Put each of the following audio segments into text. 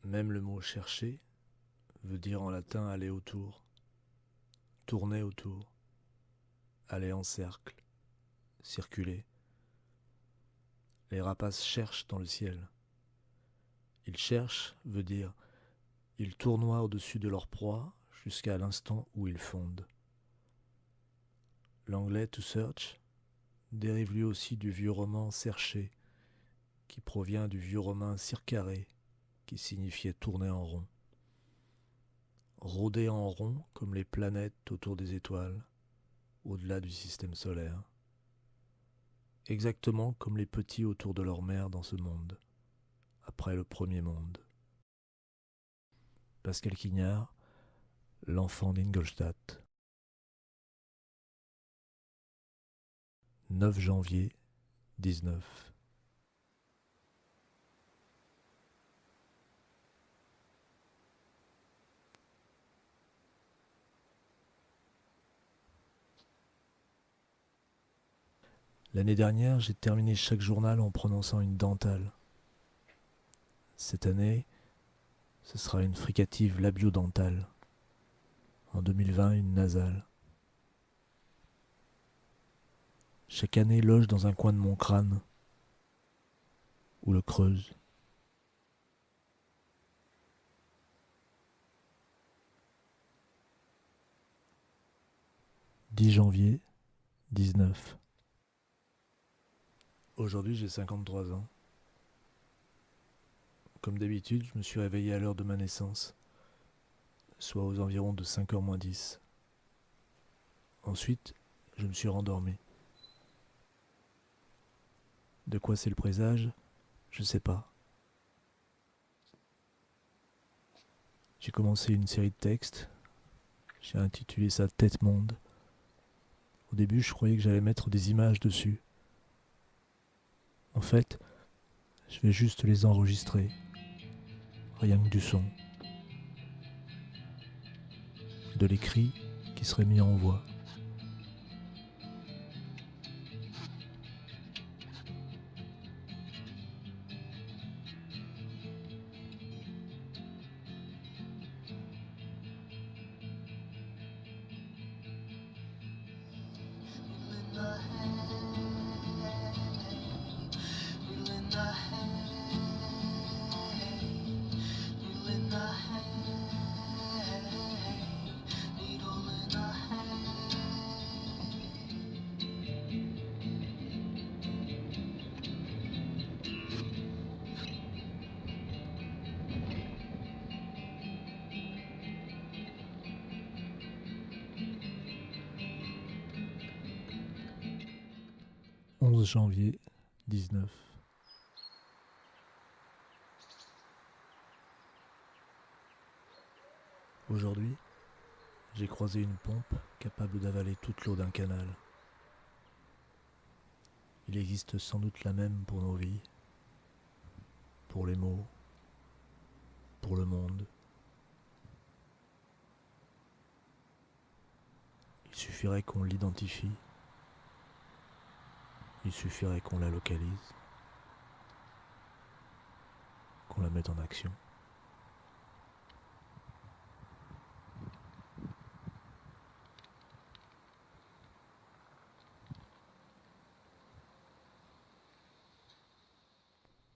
Même le mot chercher veut dire en latin aller autour, tourner autour, aller en cercle, circuler. Les rapaces cherchent dans le ciel. Ils cherchent veut dire ils tournoient au-dessus de leur proie jusqu'à l'instant où ils fondent. L'anglais to search dérive lui aussi du vieux roman chercher, qui provient du vieux romain circare, qui signifiait tourner en rond. Rôder en rond comme les planètes autour des étoiles, au-delà du système solaire. Exactement comme les petits autour de leur mère dans ce monde, après le premier monde. Pascal Quignard, l'enfant d'Ingolstadt. 9 janvier 19. L'année dernière, j'ai terminé chaque journal en prononçant une dentale. Cette année, ce sera une fricative labio-dentale. En 2020, une nasale. Chaque année loge dans un coin de mon crâne, ou le creuse. 10 janvier 19. Aujourd'hui, j'ai 53 ans. Comme d'habitude, je me suis réveillé à l'heure de ma naissance, soit aux environs de 5h moins 10. Ensuite, je me suis rendormi. De quoi c'est le présage? Je sais pas. J'ai commencé une série de textes. J'ai intitulé ça Tête-Monde. Au début, je croyais que j'allais mettre des images dessus. En fait, je vais juste les enregistrer. Rien que du son. De l'écrit qui serait mis en voix. « 11 janvier 19. Aujourd'hui, j'ai croisé une pompe capable d'avaler toute l'eau d'un canal. Il existe sans doute la même pour nos vies, pour les mots, pour le monde. Il suffirait qu'on l'identifie, il suffirait qu'on la localise, qu'on la mette en action.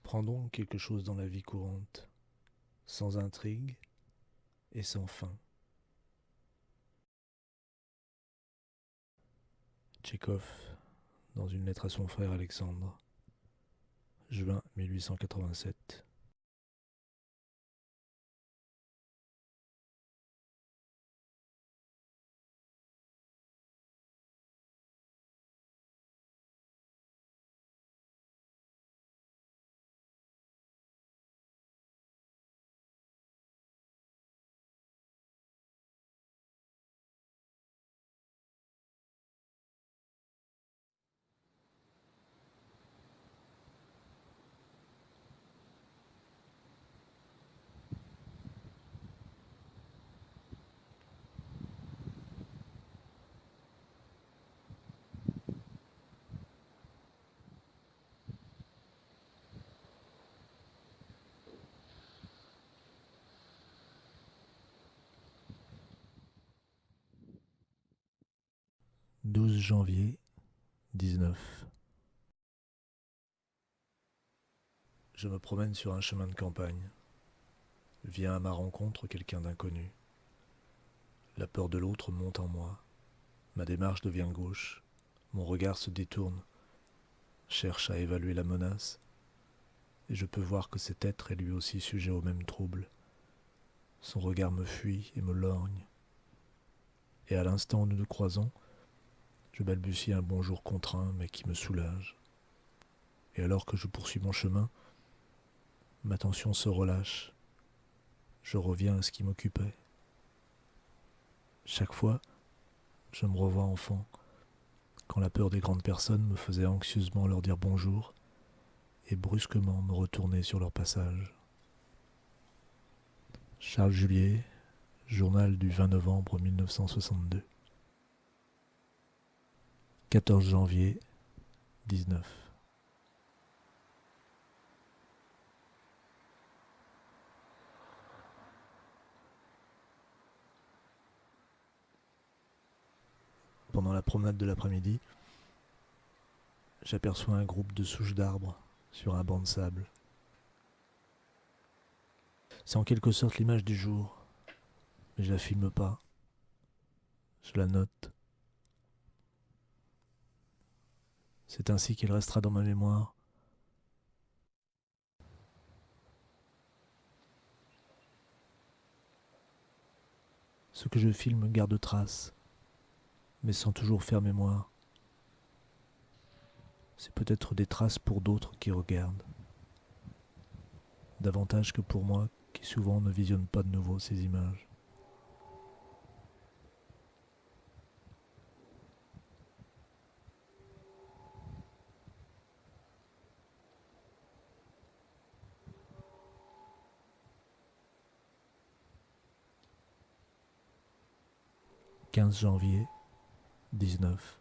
Prends donc quelque chose dans la vie courante, sans intrigue et sans fin. Tchekhov, dans une lettre à son frère Alexandre, juin 1887. 12 janvier 19. Je me promène sur un chemin de campagne. Vient à ma rencontre quelqu'un d'inconnu. La peur de l'autre monte en moi. Ma démarche devient gauche. Mon regard se détourne, cherche à évaluer la menace, et je peux voir que cet être est lui aussi sujet au même trouble. Son regard me fuit et me lorgne. Et à l'instant où nous nous croisons, je balbutie un bonjour contraint mais qui me soulage. Et alors que je poursuis mon chemin, ma tension se relâche. Je reviens à ce qui m'occupait. Chaque fois, je me revois enfant, quand la peur des grandes personnes me faisait anxieusement leur dire bonjour et brusquement me retourner sur leur passage. Charles Julier, journal du 20 novembre 1962. 14 janvier 19. Pendant la promenade de l'après-midi, j'aperçois un groupe de souches d'arbres sur un banc de sable. C'est en quelque sorte l'image du jour, mais je la filme pas, je la note. C'est ainsi qu'elle restera dans ma mémoire. Ce que je filme garde trace, mais sans toujours faire mémoire. C'est peut-être des traces pour d'autres qui regardent, davantage que pour moi qui souvent ne visionne pas de nouveau ces images. « 15 janvier 19.